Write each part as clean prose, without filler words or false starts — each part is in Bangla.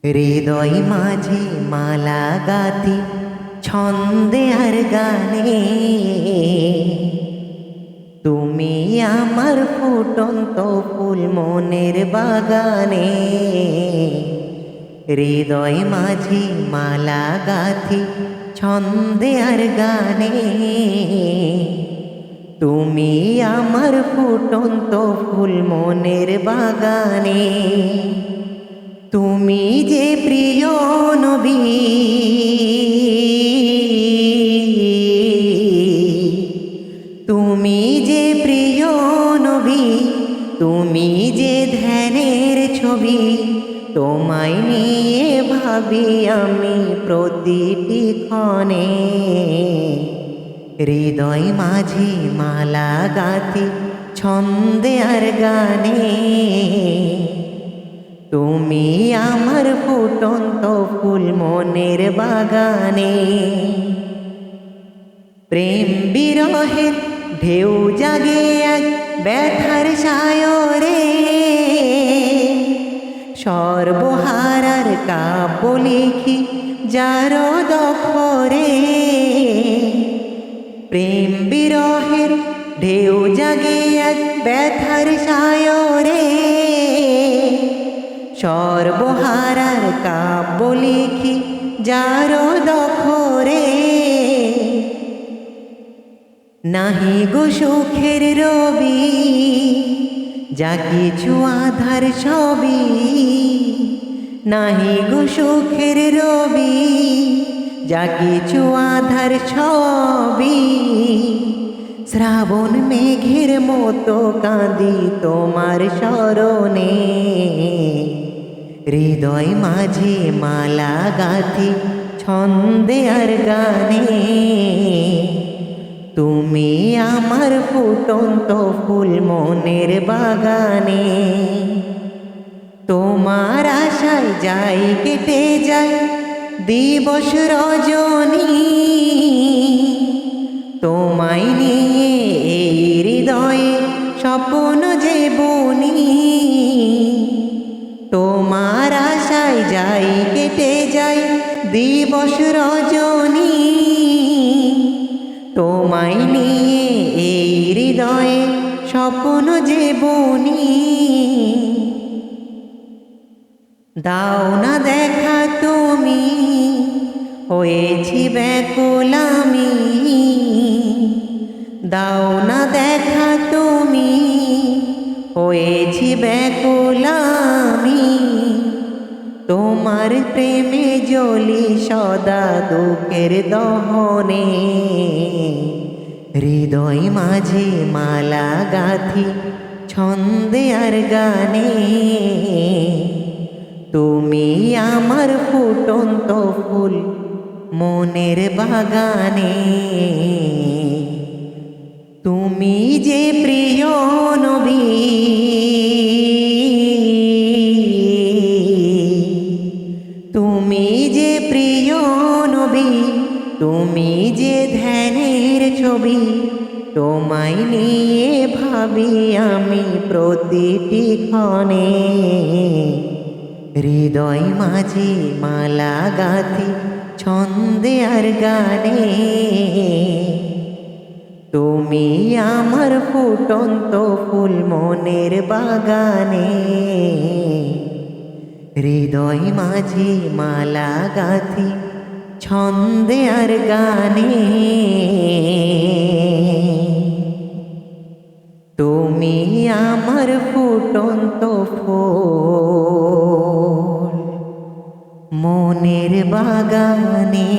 হৃদয় মাঝে মালা গাথি ছন্দে আর গানে, তুমি আমার ফুটন্ত ফুল মনের বাগানে। হৃদয় মাঝে মালা গাথি ছন্দে আর গানে, তুমি আমার ফুটন্ত ফুল মনের বাগানে। তুমি যে প্রিয় নবী, তুমি যে প্রিয় নবী, তুমি যে ধ্যানের ছবি, তোমায় নিয়ে ভাবি আমি প্রতিটি ক্ষণে। হৃদয় মাঝে মালা গাথি ছন্দে আর গানে, তুমি আমার ফুটন্ত ফুল মনের বাগানে। প্রেম বিরহের ঢেউ জাগে এক ব্যথার সায়রে, সর্বহারার কাব্য লিখি যার দখরে। প্রেম বিরহের ঢেউ জাগে এক ব্যথার সায়রে, সর্বহারার কাব্য লিখি যার দখরে। নাহি গো সুখের রবি, যা কিছু আধার সবই। নাহি গো সুখের রবি, যা কিছু আধার সবই। শ্রাবণ মেঘের মতো কাঁদি তোমার স্মরণে। হৃদয় মাঝে মালা গাথি ছন্দে আর গানে, তুমি আমার ফুটন্ত ফুল মনের বাগানে। তোমার আশায় যাই কেটে যায় দিবস রজনী, তোমায় নিয়ে এই হৃদয়ে স্বপ্ন যে বুনি। তোমার আশায় যাই কেটে যায় দিবস রজনী, তোমায় নিয়ে এই হৃদয়ে স্বপ্ন যে বুনি। দাও না দেখা তুমি, হয়েছি ব্যাকুল আমি। দাও না দেখা তুমি, হয়েছি ব্যাকুল আমি। তোমার প্রেমে জ্বলি সদা দুঃখের দহনে। হৃদয় মাঝে মালা গাথি ছন্দে আর গানে, তুমি আমার ফুটন্ত ফুল মনের বাগানে। তুমি যে প্রিয় নবী, তুমি যে প্রিয় নবী, তুমি যে ধ্যানের ছবি, তোমায় নিয়ে ভাবি আমি প্রতিটি ক্ষণে। হৃদয় মাঝে মালা গাথি ছন্দে আর গানে, তুমি আমার ফুটন্ত ফুল মনের বাগানে। হৃদয় মাঝে মালা গাথি ছন্দে আর গানে, তুমি আমার ফুটন্ত ফুল মনের বাগানে।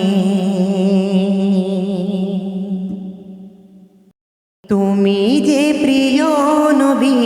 তুমি যে প্রিয় নবী,